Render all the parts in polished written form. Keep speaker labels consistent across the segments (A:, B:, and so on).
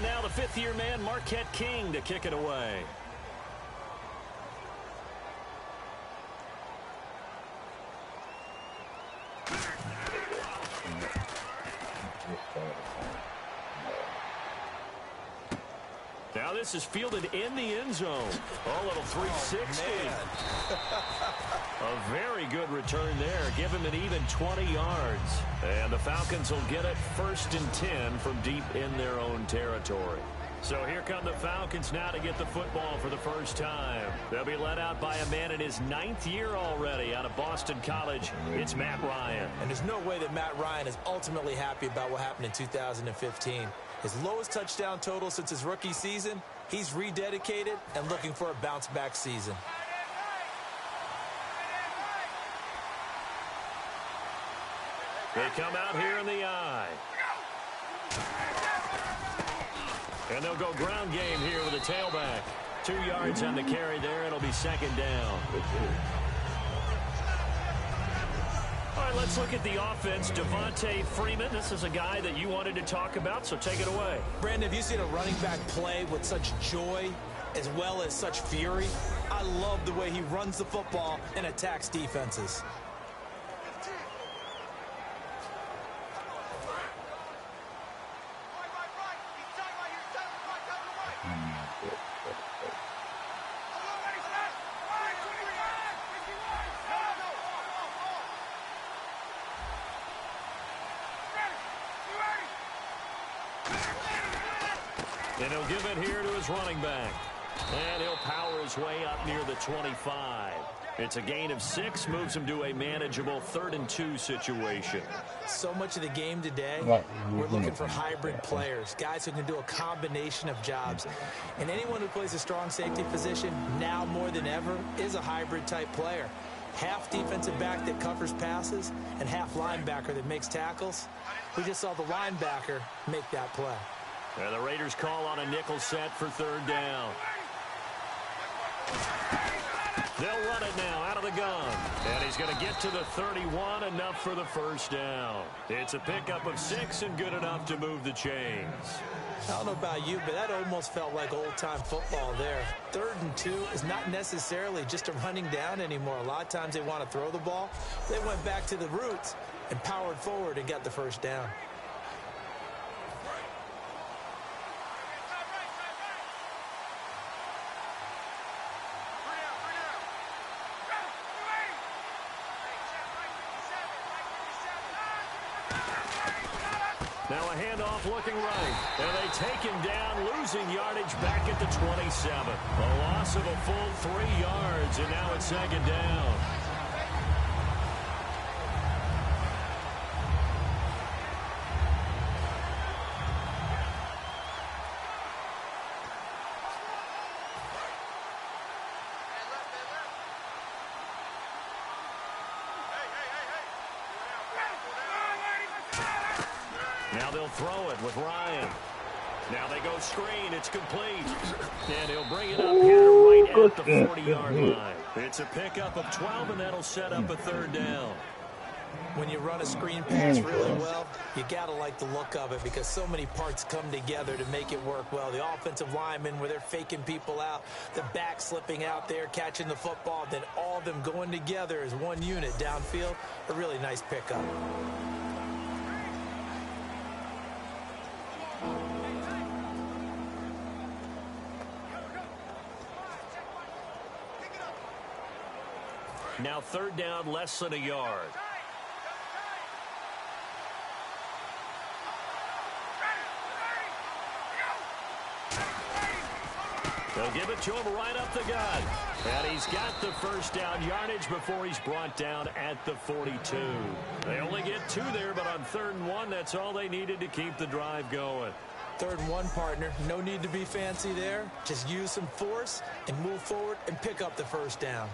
A: And now the fifth-year man, Marquette King, to kick it away. Now this is fielded in the end zone. Oh, little 360. A very good return there. Give him an even 20 yards. And the Falcons will get it 1st and 10 from deep in their own territory. So here come the Falcons now to get the football for the first time. They'll be led out by a man in his 9th year already out of Boston College. It's Matt Ryan.
B: And there's no way that Matt Ryan is ultimately happy about what happened in 2015. His lowest touchdown total since his rookie season. He's rededicated and looking for a bounce-back season.
A: They come out here in the eye. And they'll go ground game here with a tailback. 2 yards on the carry there. It'll be 2nd down. All right, let's look at the offense. Devontae Freeman, this is a guy that you wanted to talk about, so take it away.
B: Brandon, have you seen a running back play with such joy as well as such fury? I love the way he runs the football and attacks defenses.
A: And he'll give it here to his running back. And he'll power his way up near the 25. It's a gain of 6, moves him to a manageable 3rd and 2 situation.
B: So much of the game today, we're looking for hybrid players, guys who can do a combination of jobs. And anyone who plays a strong safety position, now more than ever, is a hybrid type player. Half defensive back that covers passes and half linebacker that makes tackles. We just saw the linebacker make that play.
A: And the Raiders call on a nickel set for 3rd down. They'll run it now out of the gun. And he's going to get to the 31, enough for the 1st down. It's a pickup of 6 and good enough to move the chains.
B: I don't know about you, but that almost felt like old-time football there. 3rd and 2 is not necessarily just a running down anymore. A lot of times they want to throw the ball. They went back to the roots and powered forward and got the 1st down.
A: Now a handoff looking right. And they take him down, losing yardage back at the 27. A loss of a full 3 yards, and now it's 2nd down. Now they'll throw it with Ryan. Now they go screen. It's complete. And he'll bring it up here right at the 40-yard line. It's a pickup of 12, and that'll set up a 3rd down.
B: When you run a screen pass really well, you got to like the look of it because so many parts come together to make it work well. The offensive linemen, where they're faking people out, the back slipping out there, catching the football, then all of them going together as one unit downfield. A really nice pickup.
A: Now 3rd down, less than a yard. They'll give it to him right up the gut. And he's got the 1st down yardage before he's brought down at the 42. They only get 2 there, but on 3rd and 1, that's all they needed to keep the drive going.
B: 3rd and 1, partner. No need to be fancy there. Just use some force and move forward and pick up the 1st down.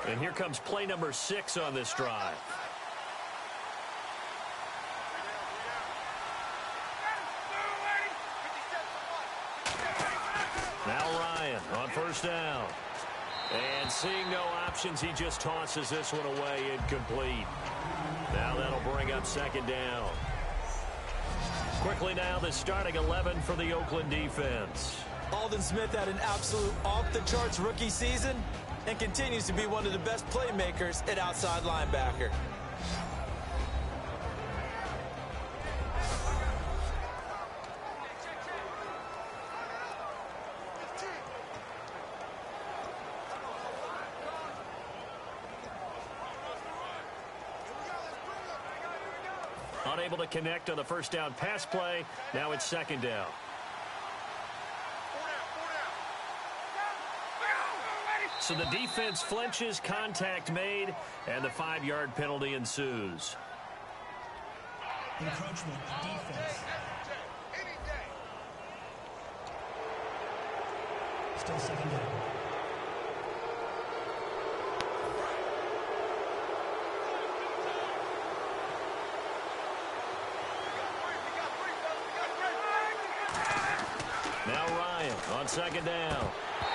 A: And here comes play number 6 on this drive. on first down. And seeing no options, he just tosses this one away, incomplete. Now that'll bring up second down. Quickly now, the starting 11 for the Oakland defense.
B: Aldon Smith had an absolute off-the-charts rookie season and continues to be one of the best playmakers at outside linebacker.
A: Unable to connect on the first down pass play. Now it's second down. So the defense flinches, contact made, and the 5-yard penalty ensues.
C: Encroachment, defense. Still second down.
A: Now Ryan on second down.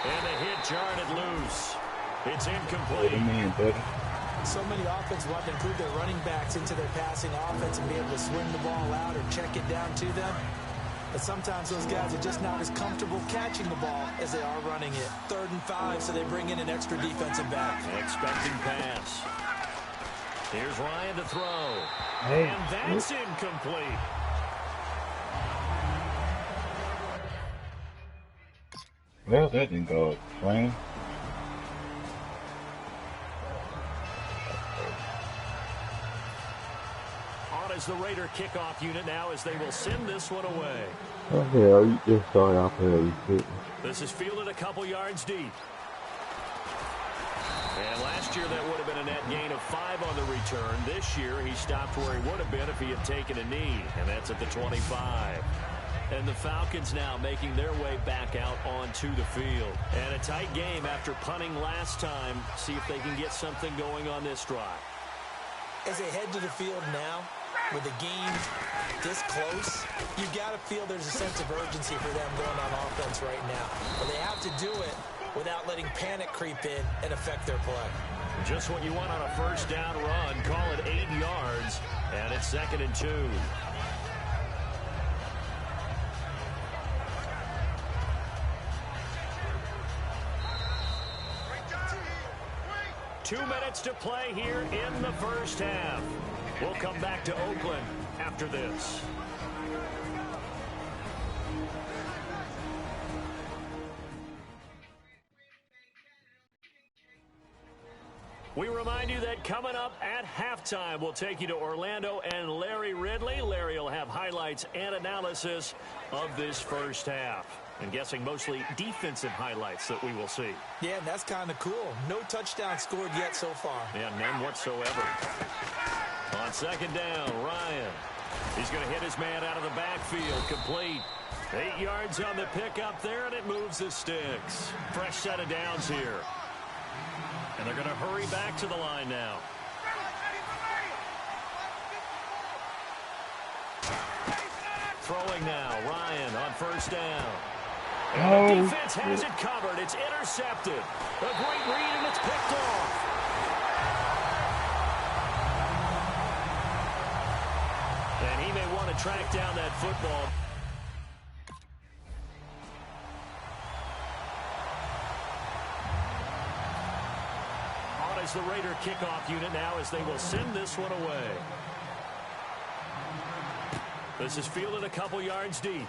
A: And the hit jarred it loose. It's incomplete.
B: So many offenses want to include their running backs into their passing offense and be able to swing the ball out or check it down to them. But sometimes those guys are just not as comfortable catching the ball as they are running it. 3rd and 5, so they bring in an extra defensive back.
A: Expecting pass. Here's Ryan to throw. And that's incomplete.
D: Well, that didn't go plain.
A: On as the Raider kickoff unit now as they will send this one away.
E: Oh, hell, you just started off here, you couldn't.
A: This is fielded a couple yards deep. And last year that would have been a net gain of 5 on the return. This year he stopped where he would have been if he had taken a knee, and that's at the 25. And the Falcons now making their way back out onto the field. And a tight game after punting last time. See if they can get something going on this drive.
B: As they head to the field now, with the game this close, you've got to feel there's a sense of urgency for them going on offense right now. But they have to do it without letting panic creep in and affect their play.
A: Just what you want on a first down run. Call it 8 yards, and it's 2nd and 2. 2 minutes to play here in the first half. We'll come back to Oakland after this. We remind you that coming up at halftime, we'll take you to Orlando and Larry Ridley. Larry will have highlights and analysis of this first half. I'm guessing mostly defensive highlights that we will see.
B: Yeah, and that's kind of cool. No touchdown scored yet so far.
A: Yeah, none whatsoever. On second down, Ryan. He's going to hit his man out of the backfield. Complete. 8 yards on the pickup there, and it moves the sticks. Fresh set of downs here. And they're going to hurry back to the line now. Throwing now, Ryan on first down. And the defense has it covered. It's intercepted. A great read, and it's picked off. And he may want to track down that football. On as the Raider kickoff unit now as they will send this one away. This is fielded a couple yards deep.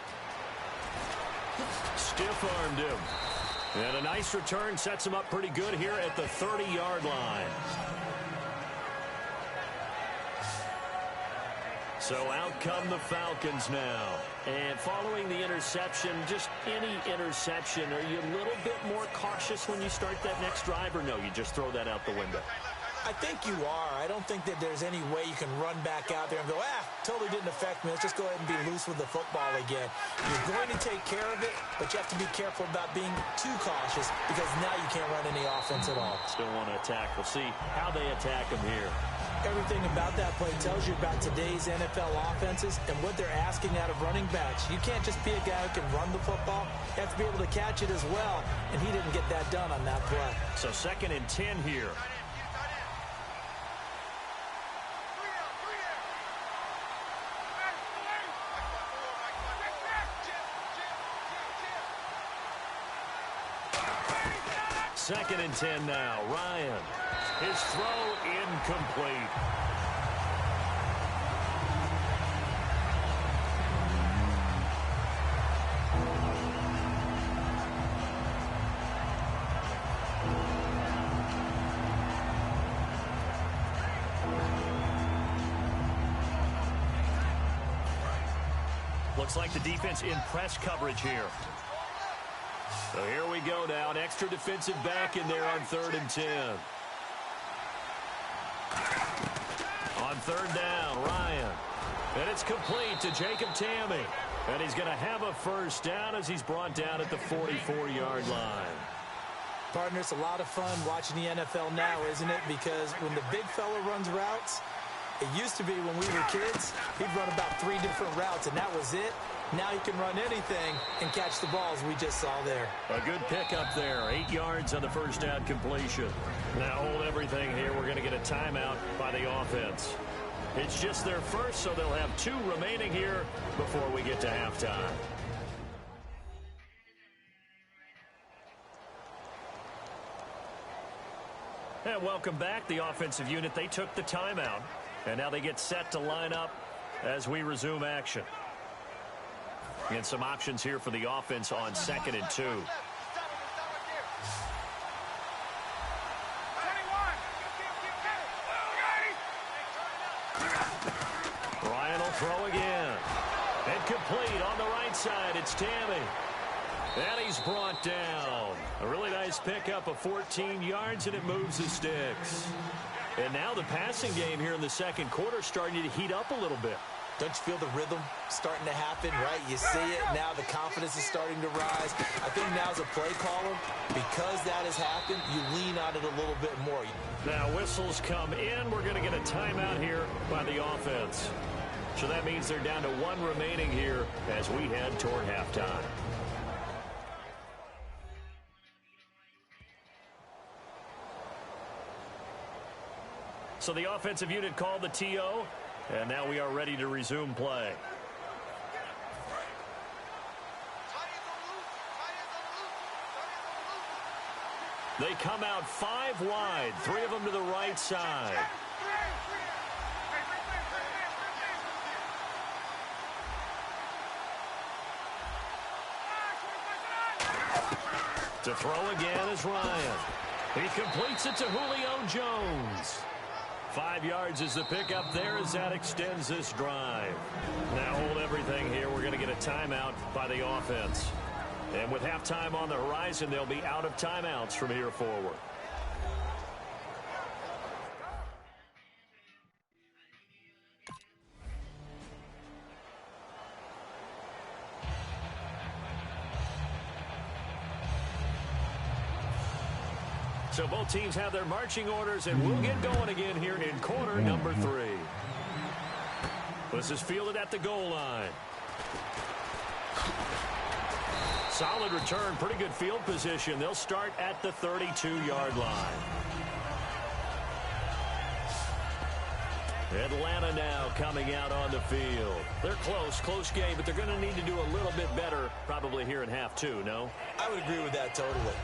A: Stiff-armed him. And a nice return sets him up pretty good here at the 30-yard line. So out come the Falcons now. And following the interception, just any interception, are you a little bit more cautious when you start that next drive, or no, you just throw that out the window?
B: I think you are. I don't think that there's any way you can run back out there and go, totally didn't affect me. Let's just go ahead and be loose with the football again. You're going to take care of it, but you have to be careful about being too cautious because now you can't run any offense at all.
A: Still want to attack. We'll see how they attack him here.
B: Everything about that play tells you about today's NFL offenses and what they're asking out of running backs. You can't just be a guy who can run the football. You have to be able to catch it as well, and he didn't get that done on that play.
A: So 2nd and 10 here. Second and 10 now. Ryan. His throw incomplete. Looks like the defense in press coverage here. So here we go now. An extra defensive back in there on 3rd and 10. On 3rd down, Ryan. And it's complete to Jacob Tamme. And he's going to have a first down as he's brought down at the 44-yard line.
B: Partner, it's a lot of fun watching the NFL now, isn't it? Because when the big fella runs routes, it used to be when we were kids, he'd run about 3 different routes, and that was it. Now he can run anything and catch the balls we just saw there.
A: A good pickup there. 8 yards on the first down completion. Now hold everything here. We're going to get a timeout by the offense. It's just their first, so they'll have 2 remaining here before we get to halftime. And welcome back. The offensive unit, they took the timeout. And now they get set to line up as we resume action. And some options here for the offense on 2nd and 2. Ryan will throw again. And complete on the right side. It's Tamme. And he's brought down. A really nice pickup of 14 yards, and it moves the sticks. And now the passing game here in the second quarter starting to heat up a little bit.
B: Don't you feel the rhythm starting to happen, right? You see it. Now the confidence is starting to rise. I think now as a play caller, because that has happened, you lean on it a little bit more.
A: Now whistles come in. We're going to get a timeout here by the offense. So that means they're down to 1 remaining here as we head toward halftime. So the offensive unit called the TO, and now we are ready to resume play. They come out 5 wide, 3 of them to the right side. To throw again is Ryan. He completes it to Julio Jones. 5 yards is the pickup there as that extends this drive. Now hold everything here. We're going to get a timeout by the offense. And with halftime on the horizon, they'll be out of timeouts from here forward. So both teams have their marching orders, and we'll get going again here in quarter number 3. This is fielded at the goal line. Solid return, pretty good field position. They'll start at the 32-yard line. Atlanta now coming out on the field. They're close game, but they're going to need to do a little bit better probably here in half 2, no?
B: I would agree with that totally.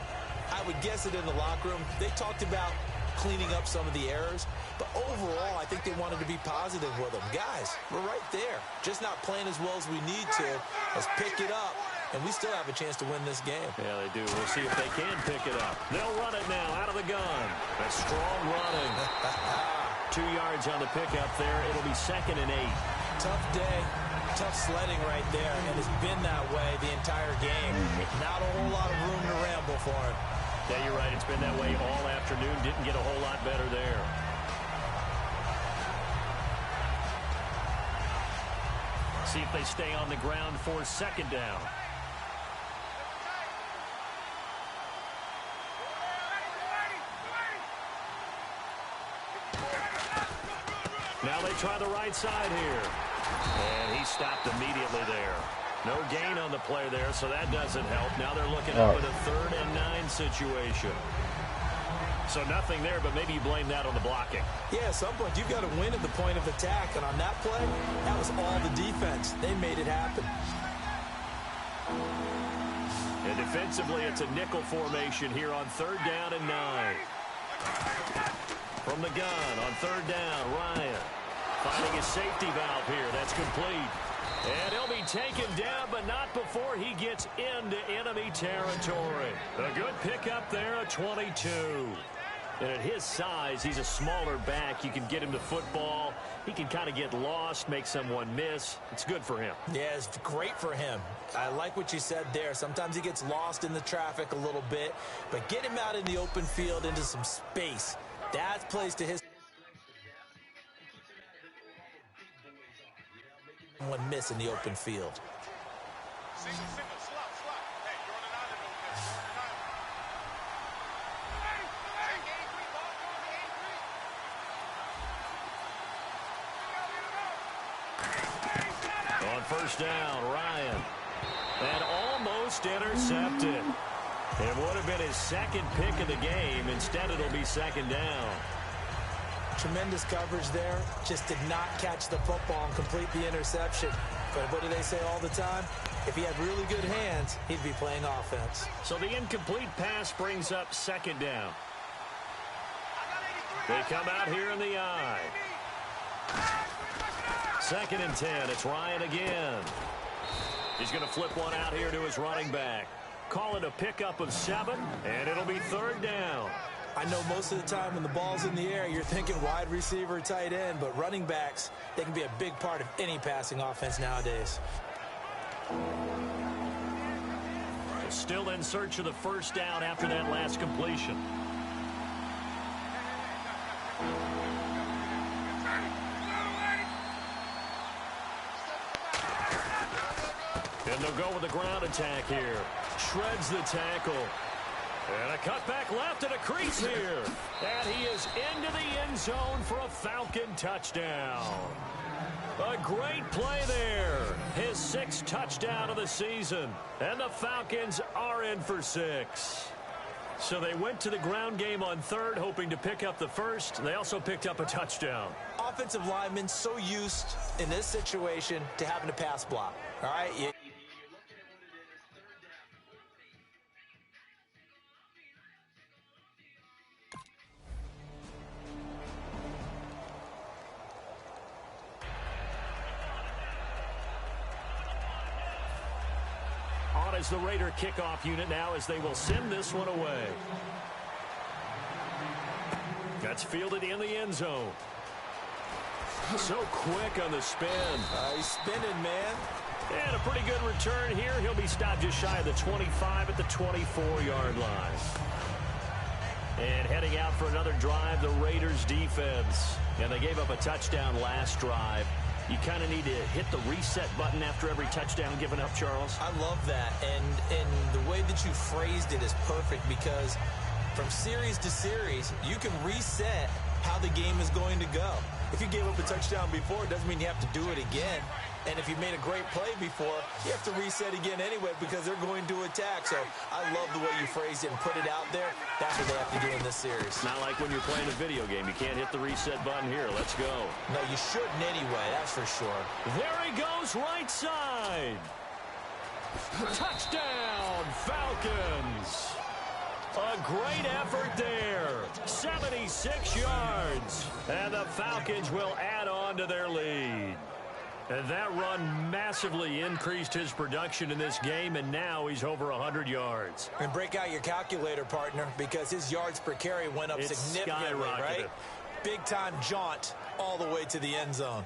B: I would guess it in the locker room. They talked about cleaning up some of the errors, but overall, I think they wanted to be positive with them. Guys, we're right there. Just not playing as well as we need to. Let's pick it up, and we still have a chance to win this game.
A: Yeah, they do. We'll see if they can pick it up. They'll run it now out of the gun. That's strong running. 2 yards on the pickup there. It'll be 2nd and 8.
B: Tough day. Tough sledding right there, and it's been that way the entire game. Not a whole lot of room to ramble for him.
A: Yeah, you're right. It's been that way all afternoon. Didn't get a whole lot better there. See if they stay on the ground for 2nd down. Now they try the right side here. And he stopped immediately there. No gain on the play there, so that doesn't help. Now they're looking up at a 3rd and 9 situation. So nothing there, but maybe you blame that on the blocking.
B: Yeah, at some point, you've got to win at the point of attack. And on that play, that was all the defense. They made it happen.
A: And defensively, it's a nickel formation here on 3rd down and 9. From the gun on 3rd down, Ryan finding his safety valve here. That's complete. And he'll be taken down, but not before he gets into enemy territory. A good pickup there, a 22. And at his size, he's a smaller back. You can get him to football. He can kind of get lost, make someone miss. It's good for him.
B: Yeah, it's great for him. I like what you said there. Sometimes he gets lost in the traffic a little bit, but get him out in the open field into some space. That plays to his one miss in the open field.
A: On 1st down, Ryan. And almost intercepted. It would have been his 2nd pick of the game. Instead, it'll be 2nd down.
B: Tremendous coverage there. Just did not catch the football and complete the interception. But what do they say all the time? If he had really good hands, he'd be playing offense.
A: So the incomplete pass brings up 2nd down. They come out here in the I. 2nd and 10. It's Ryan again. He's going to flip one out here to his running back. Call it a pickup of 7, and it'll be 3rd down.
B: I know most of the time when the ball's in the air, you're thinking wide receiver, tight end, but running backs, they can be a big part of any passing offense nowadays.
A: Still in search of the 1st down after that last completion. And they'll go with the ground attack here. Shreds the tackle. And a cutback left and a crease here. And he is into the end zone for a Falcon touchdown. A great play there. His 6th touchdown of the season. And the Falcons are in for 6. So they went to the ground game on 3rd, hoping to pick up the 1st. They also picked up a touchdown.
B: Offensive linemen so used in this situation to having to pass block. All right?
A: As the Raider kickoff unit now as they will send this one away. That's fielded in the end zone. So quick on the spin.
B: He's spinning, man.
A: And a pretty good return here. He'll be stopped just shy of the 25 at the 24-yard line. And heading out for another drive, the Raiders defense. And they gave up a touchdown last drive. You kind of need to hit the reset button after every touchdown given up, Charles.
B: I love that. And the way that you phrased it is perfect because from series to series, you can reset how the game is going to go. If you gave up a touchdown before, it doesn't mean you have to do it again. And if you made a great play before, you have to reset again anyway because they're going to attack. So I love the way you phrased it and put it out there. That's what they have to do in this series.
A: Not like when you're playing a video game. You can't hit the reset button here. Let's go.
B: No, you shouldn't anyway. That's for sure.
A: There he goes, right side. Touchdown, Falcons. A great effort there. 76 yards. And the Falcons will add on to their lead. And that run massively increased his production in this game, and now he's over 100 yards.
B: And break out your calculator, partner, because his yards per carry went up significantly, right? Big-time jaunt all the way to the end zone.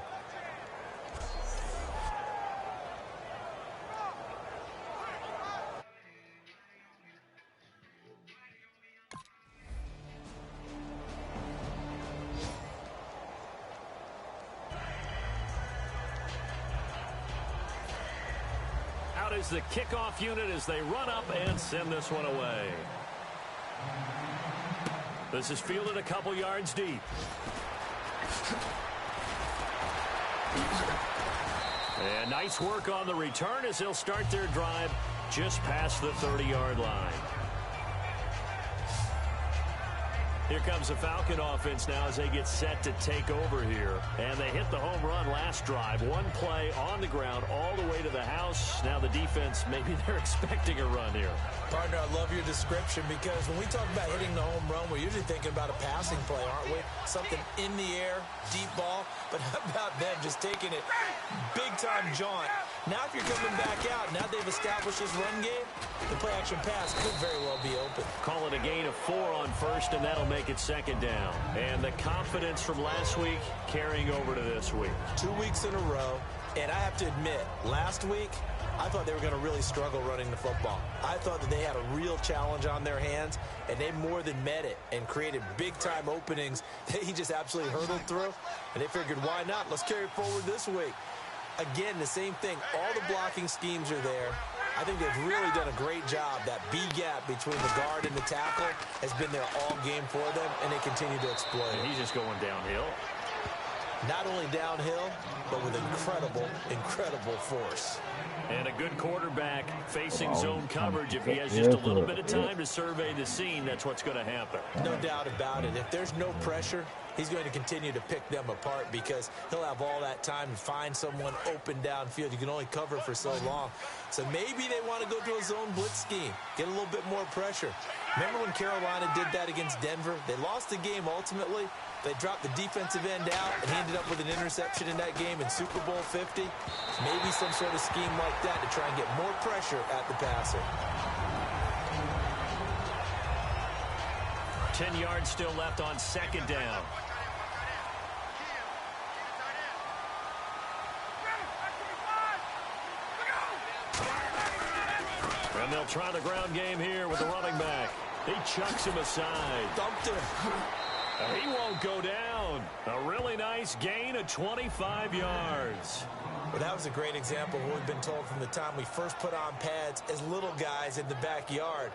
A: Is the kickoff unit as they run up and send this one away. This is fielded a couple yards deep. And nice work on the return as they'll start their drive just past the 30-yard line. Here comes the Falcon offense now as they get set to take over here. And they hit the home run last drive. One play on the ground all the way to the house. Now the defense, maybe they're expecting a run here.
B: Partner, I love your description because when we talk about hitting the home run, we're usually thinking about a passing play, aren't we? Something in the air, deep ball. But how about them just taking it big-time jaunt? Now if you're coming back out, now they've established this run game, the play-action pass could very well be open.
A: Call it a gain of 4 on first, and that'll make it second down. And the confidence from last week carrying over to this week.
B: 2 weeks in a row, and I have to admit, last week, I thought they were going to really struggle running the football. I thought that they had a real challenge on their hands, and they more than met it and created big-time openings that he just absolutely hurdled through. And they figured, why not? Let's carry it forward this week. Again, the same thing. All the blocking schemes are there. I think they've really done a great job. That B gap between the guard and the tackle has been there all game for them, and they continue to exploit it.
A: And he's just going downhill.
B: Not only downhill, but with incredible force.
A: And a good quarterback facing zone coverage. If he has just a little bit of time to survey the scene, that's what's going to happen.
B: No doubt about it. If there's no pressure, he's going to continue to pick them apart because he'll have all that time to find someone open downfield. You can only cover for so long. So maybe they want to go to a zone blitz scheme, get a little bit more pressure. Remember when Carolina did that against Denver? They lost the game ultimately. They dropped the defensive end out, and he ended up with an interception in that game in Super Bowl 50. Maybe some sort of scheme like that to try and get more pressure at the passer.
A: 10 yards still left on second down. And they'll try the ground game here with the running back. He chucks him aside.
B: Dumped him.
A: He won't go down. A really nice gain of 25 yards.
B: Well, that was a great example of what we've been told from the time we first put on pads as little guys in the backyard.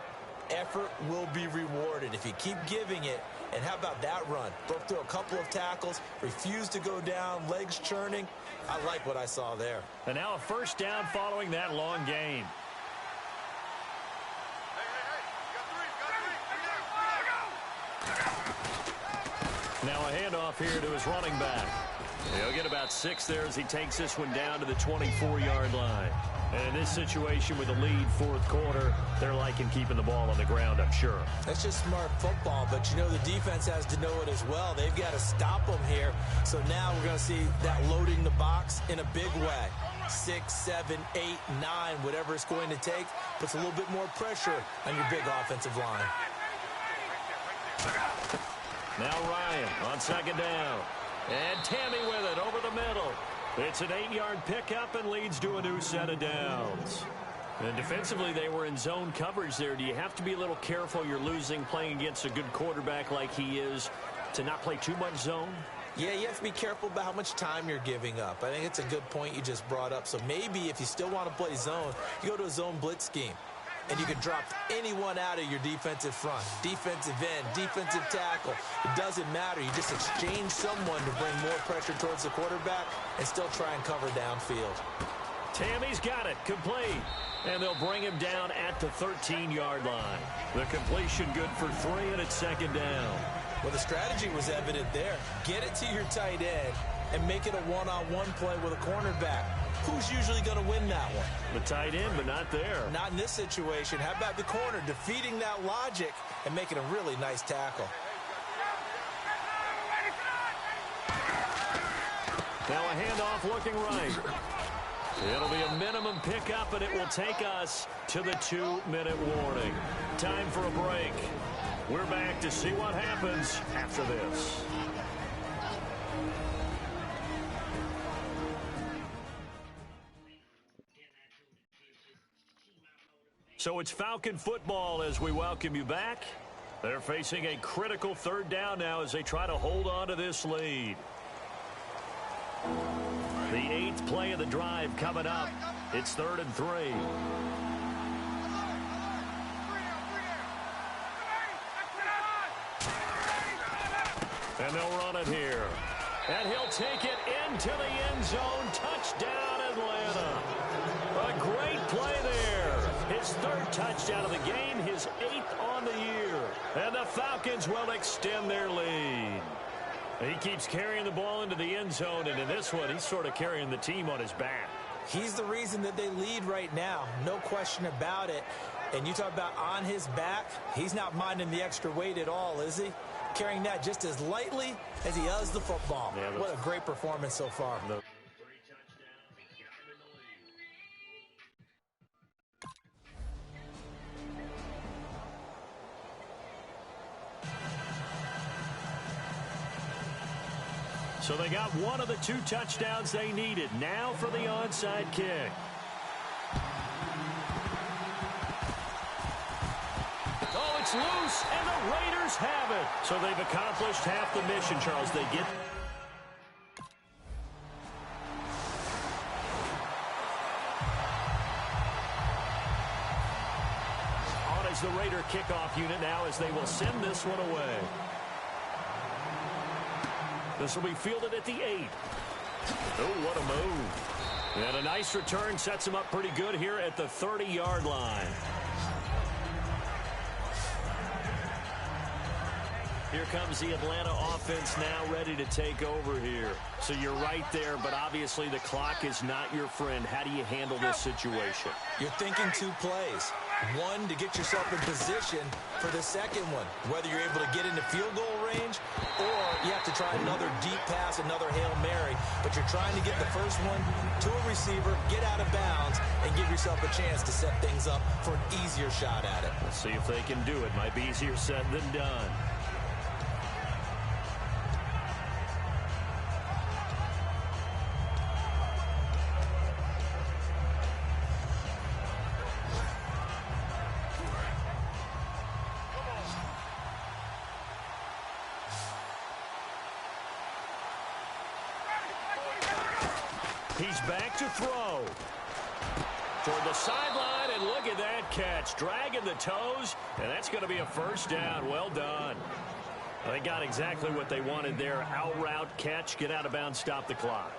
B: Effort will be rewarded if you keep giving it. And how about that run? Broke through a couple of tackles, refused to go down, legs churning. I like what I saw there.
A: And now a first down following that long gain. Now a handoff here to his running back. He'll get about 6 there as he takes this one down to the 24-yard line. And in this situation with a lead fourth quarter, they're liking keeping the ball on the ground, I'm sure.
B: That's just smart football, but you know the defense has to know it as well. They've got to stop them here. So now we're going to see that loading the box in a big way. 6, 7, 8, 9, whatever it's going to take, puts a little bit more pressure on your big offensive line.
A: Now Ryan on second down. And Tammy with it over the middle. It's an 8-yard pickup and leads to a new set of downs. And defensively, they were in zone coverage there. Do you have to be a little careful you're losing playing against a good quarterback like he is to not play too much zone?
B: Yeah, you have to be careful about how much time you're giving up. I think it's a good point you just brought up. So maybe if you still want to play zone, you go to a zone blitz scheme. And you can drop anyone out of your defensive front. Defensive end, defensive tackle. It doesn't matter. You just exchange someone to bring more pressure towards the quarterback and still try and cover downfield.
A: Tammy's got it. Complete. And they'll bring him down at the 13-yard line. The completion good for 3, and it's second down.
B: Well, the strategy was evident there. Get it to your tight end and make it a one-on-one play with a cornerback. Who's usually going to win that one?
A: The tight end, but not there.
B: Not in this situation. How about the corner defeating that logic and making a really nice tackle?
A: Now a handoff looking right. It'll be a minimum pickup, and it will take us to the 2-minute warning. Time for a break. We're back to see what happens after this. So it's Falcon football as we welcome you back. They're facing a critical third down now as they try to hold on to this lead. The 8th play of the drive coming up. It's 3rd and 3. And they'll run it here. And he'll take it into the end zone. Touchdown, Atlanta. A great play there. His third touchdown of the game, his 8th on the year. And the Falcons will extend their lead. He keeps carrying the ball into the end zone, and in this one, he's sort of carrying the team on his back.
B: He's the reason that they lead right now. No question about it. And you talk about on his back, he's not minding the extra weight at all, is he? Carrying that just as lightly as he does the football. Yeah, what a great performance so far.
A: So they got one of the 2 touchdowns they needed. Now for the onside kick. Oh, it's loose, and the Raiders have it. So they've accomplished half the mission, Charles. They get... On is the Raider kickoff unit now as they will send this one away. This will be fielded at the 8. Oh, what a move. And a nice return sets him up pretty good here at the 30-yard line. Here comes the Atlanta offense now ready to take over here. So you're right there, but obviously the clock is not your friend. How do you handle this situation?
B: You're thinking 2 plays. One, to get yourself in position for the second one, whether you're able to get into field goal range or you have to try another deep pass, another Hail Mary. But you're trying to get the first one to a receiver, get out of bounds, and give yourself a chance to set things up for an easier shot at it.
A: Let's see if they can do it. Might be easier said than done. He's back to throw. Toward the sideline, and look at that catch. Dragging the toes, and that's going to be a first down. Well done. They got exactly what they wanted there. Out route, catch, get out of bounds, stop the clock.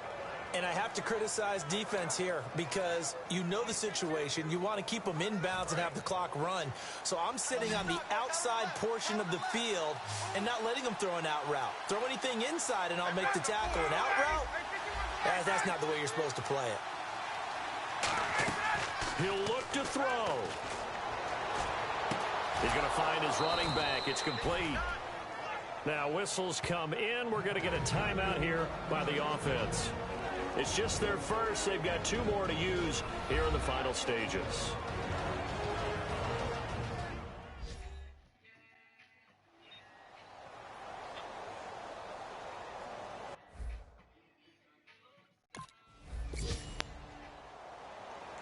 B: And I have to criticize defense here because you know the situation. You want to keep them in bounds and have the clock run. So I'm sitting on the outside portion of the field and not letting them throw an out route. Throw anything inside, and I'll make the tackle. An out route? That's not the way you're supposed to play it.
A: He'll look to throw. He's going to find his running back. It's complete. Now whistles come in. We're going to get a timeout here by the offense. It's just their first. They've got 2 more to use here in the final stages.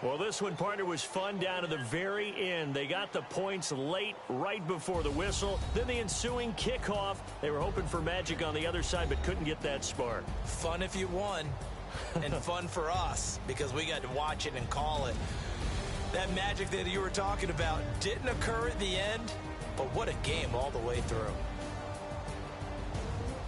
A: Well, this one, partner, was fun down to the very end. They got the points late, right before the whistle. Then the ensuing kickoff. They were hoping for magic on the other side, but couldn't get that spark.
B: Fun if you won, and fun for us, because we got to watch it and call it. That magic that you were talking about didn't occur at the end, but what a game all the way through.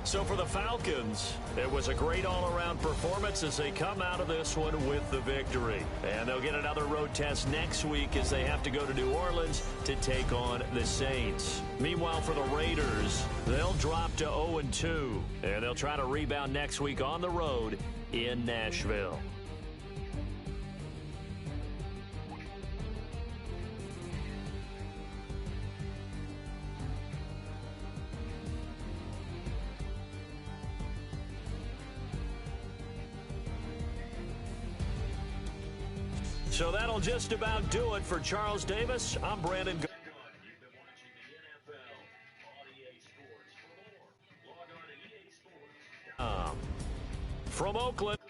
A: So for the Falcons, it was a great all-around performance as they come out of this one with the victory. And they'll get another road test next week as they have to go to New Orleans to take on the Saints. Meanwhile, for the Raiders, they'll drop to 0-2, and they'll try to rebound next week on the road in Nashville. So that'll just about do it for Charles Davis. I'm Brandon. You've been watching the NFL on EA Sports. For more, log on to EA Sports. From Oakland.